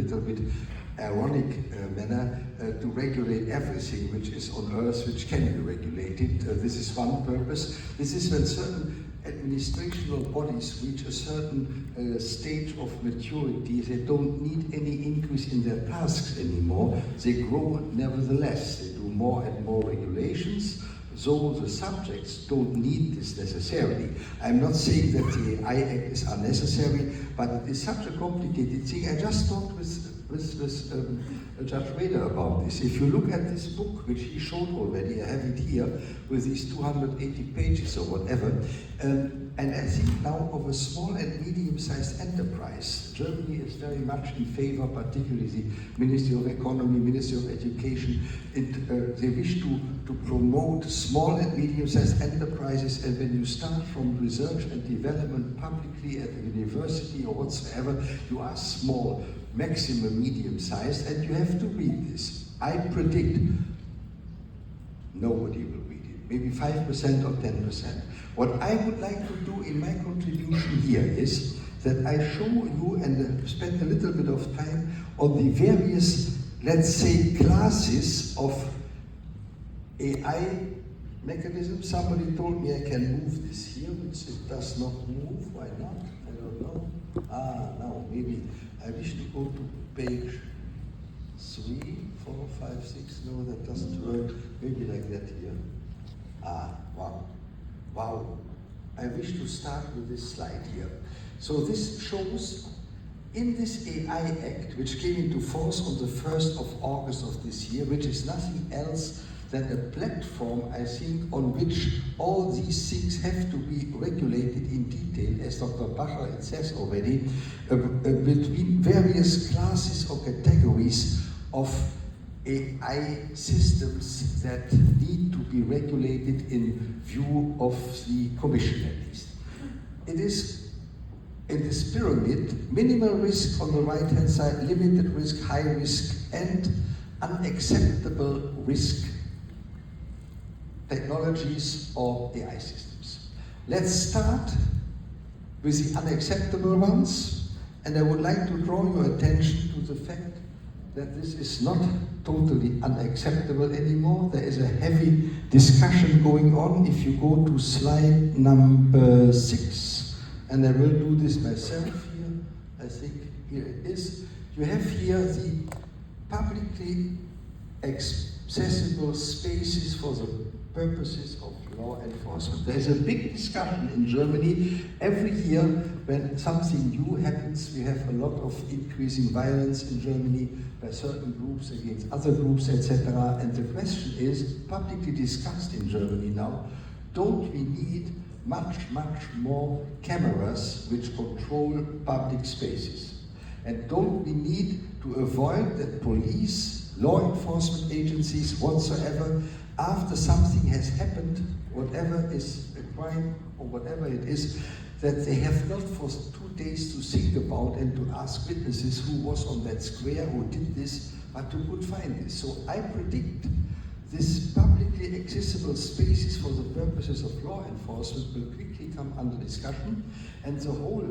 little bit ironic manner to regulate everything which is on earth which can be regulated. This is one purpose. This is when certain administrational bodies reach a certain stage of maturity. They don't need any increase in their tasks anymore. They grow nevertheless. They do more and more regulations. So the subjects don't need this necessarily. I'm not saying that the AI Act is unnecessary, but it is such a complicated thing. I just talked with Judge Rader about this. If you look at this book, which he showed already, I have it here, with these 280 pages or whatever, and I think now of a small and medium-sized enterprise. Germany is very much in favor, particularly the Ministry of Economy, Ministry of Education. They wish to promote small and medium-sized enterprises, and when you start from research and development publicly at a university or whatsoever, you are small, maximum medium-sized, and you have to read this. I predict nobody will read it, maybe 5% or 10%. What I would like to do in my contribution here is that I show you and spend a little bit of time on the various, let's say, classes of AI mechanisms. Somebody told me I can move this here, which it does not move. Why not? I don't know. No, maybe I wish to go to page 3, 4, 5, 6. No, that doesn't work. Maybe like that here. Wow. Wow. I wish to start with this slide here. So this shows in this AI Act, which came into force on the 1st of August of this year, which is nothing else than a platform, I think, on which all these things have to be regulated in detail, as Dr. Bacher it says already, between various classes or categories of AI systems that need to be regulated in view of the Commission at least. It is in this pyramid, minimal risk on the right-hand side, limited risk, high risk, and unacceptable risk technologies or AI systems. Let's start with the unacceptable ones, and I would like to draw your attention to the fact that this is not totally unacceptable anymore. There is a heavy discussion going on. If you go to slide number 6, and I will do this myself here, I think here it is. You have here the publicly accessible spaces for the purposes of law enforcement. There's a big discussion in Germany. Every year when something new happens, we have a lot of increasing violence in Germany by certain groups against other groups, etc. And the question is, publicly discussed in Germany now, don't we need much more cameras which control public spaces? And don't we need to avoid that police, law enforcement agencies, whatsoever, after something has happened, whatever is a crime or whatever it is, that they have not for 2 days to think about and to ask witnesses who was on that square, who did this, but who could find this. So I predict this publicly accessible spaces for the purposes of law enforcement will quickly come under discussion, and the whole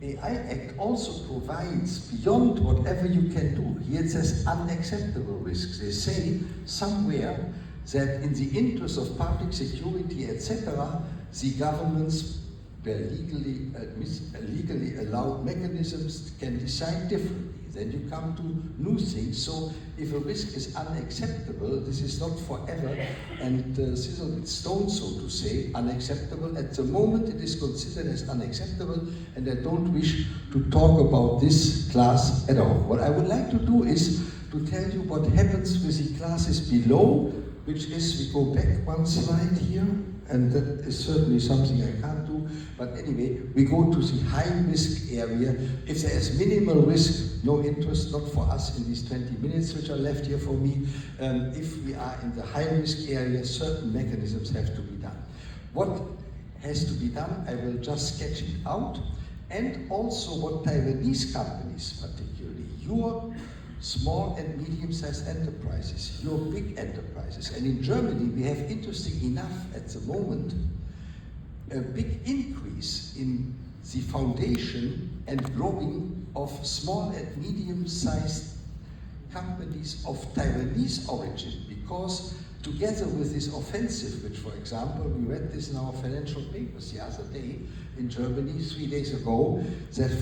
AI Act also provides beyond whatever you can do. Here it says unacceptable risks. They say somewhere that in the interest of public security, etc., the governments, their legally allowed mechanisms can decide differently. Then you come to new things. So if a risk is unacceptable, this is not forever and sizzled with stone, so to say, unacceptable. At the moment it is considered as unacceptable, and I don't wish to talk about this class at all. What I would like to do is to tell you what happens with the classes below, which is, we go back one slide here, and that is certainly something I can't do, but anyway, we go to the high risk area. If there is minimal risk, no interest, not for us in these 20 minutes which are left here for me. If we are in the high risk area, certain mechanisms have to be done. What has to be done, I will just sketch it out, and also what Taiwanese companies, particularly, your small and medium-sized enterprises, your big enterprises. And in Germany, we have, interesting enough, at the moment, a big increase in the foundation and growing of small and medium-sized companies of Taiwanese origin, because together with this offensive, which, for example, we read this in our financial papers the other day in Germany 3 days ago, that